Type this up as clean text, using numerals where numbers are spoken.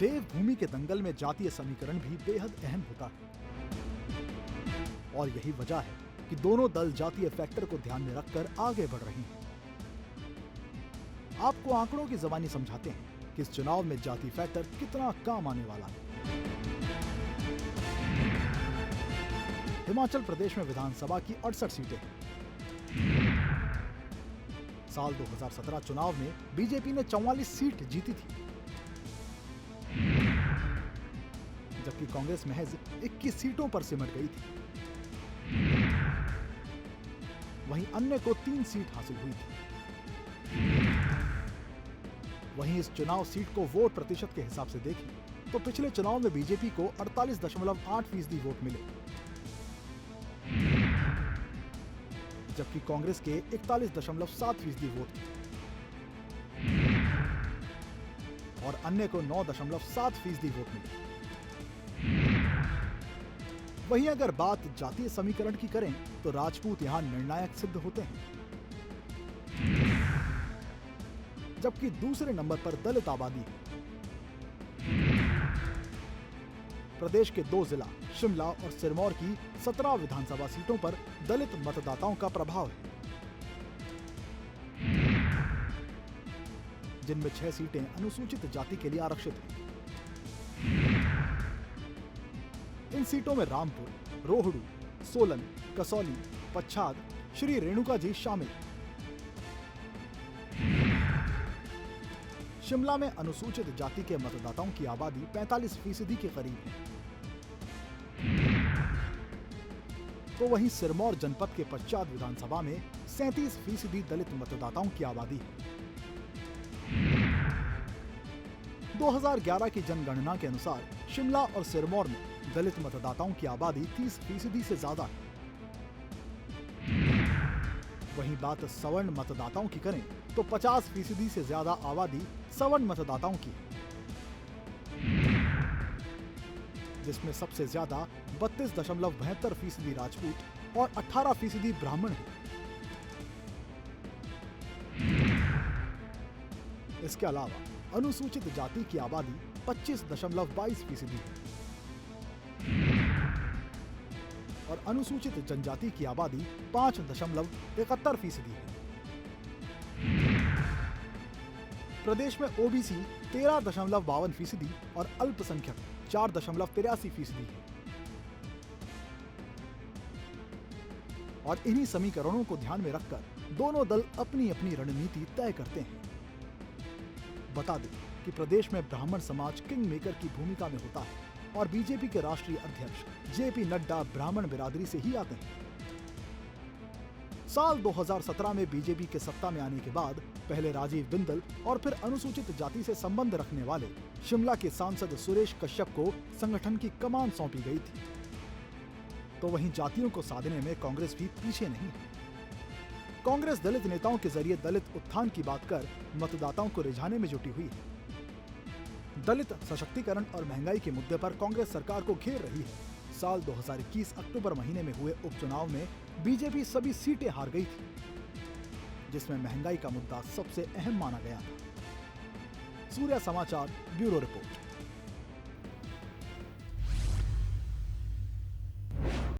देवभूमि के दंगल में जातीय समीकरण भी बेहद अहम होता है और यही वजह है कि दोनों दल जातीय फैक्टर को ध्यान में रखकर आगे बढ़ रहे हैं। आपको आंकड़ों की ज़बानी समझाते हैं कि इस चुनाव में जाति फैक्टर कितना काम आने वाला है। हिमाचल प्रदेश में विधानसभा की 68 सीटें हैं। साल 2017 चुनाव में बीजेपी ने 44 सीट जीती थी, जबकि कांग्रेस महज 21 सीटों पर सिमट गई थी। वहीं अन्य को 3 सीट हासिल हुई थी। वहीं इस चुनाव सीट को वोट प्रतिशत के हिसाब से देखें तो पिछले चुनाव में बीजेपी को 48.8% वोट मिले, जबकि कांग्रेस के 41.7% वोट थे और अन्य को 9.7% वोट मिले। वहीं अगर बात जातीय समीकरण की करें तो राजपूत यहां निर्णायक सिद्ध होते हैं, जबकि दूसरे नंबर पर दलित आबादी है। प्रदेश के 2 जिला शिमला और सिरमौर की 17 विधानसभा सीटों पर दलित मतदाताओं का प्रभाव है, जिनमें 6 सीटें अनुसूचित जाति के लिए आरक्षित हैं। इन सीटों में रामपुर, रोहडू, सोलन, कसौली, पच्छाद, श्री रेणुका जी शामिल। शिमला में अनुसूचित जाति के मतदाताओं की आबादी 45% के करीब है, तो वहीं सिरमौर जनपद के पच्छाद विधानसभा में 37% दलित मतदाताओं की आबादी है। 2011 की जनगणना के अनुसार शिमला और सिरमौर में दलित मतदाताओं की आबादी 30% से ज्यादा है। वहीं बात सवर्ण मतदाताओं की करें तो 50% से ज्यादा आबादी सवर्ण मतदाताओं की है, जिसमें सबसे ज्यादा 32.72% राजपूत और 18% ब्राह्मण है। इसके अलावा अनुसूचित जाति की आबादी 25.22% है और अनुसूचित जनजाति की आबादी 5.71% है। प्रदेश में ओबीसी 13.52% और अल्पसंख्यक 4.83% है। और इन्हीं समीकरणों को ध्यान में रखकर दोनों दल अपनी अपनी रणनीति तय करते हैं। बता दें कि प्रदेश में ब्राह्मण समाज किंग मेकर की भूमिका में होता है और बीजेपी के राष्ट्रीय अध्यक्ष जेपी नड्डा ब्राह्मण बिरादरी से ही आते हैं। साल 2017 में बीजेपी के सत्ता में आने के बाद पहले राजीव बिंदल और फिर अनुसूचित जाति से संबंध रखने वाले शिमला के सांसद सुरेश कश्यप को संगठन की कमान सौंपी गई थी। तो वहीं जातियों को साधने में कांग्रेस भी पीछे नहीं है। कांग्रेस दलित नेताओं के जरिए दलित उत्थान की बात कर मतदाताओं को रिझाने में जुटी हुई है। दलित सशक्तिकरण और महंगाई के मुद्दे पर कांग्रेस सरकार को घेर रही है। साल 2021 अक्टूबर महीने में हुए उपचुनाव में बीजेपी सभी सीटें हार गई थी, जिसमें महंगाई का मुद्दा सबसे अहम माना गया था। सूर्या समाचार ब्यूरो रिपोर्ट।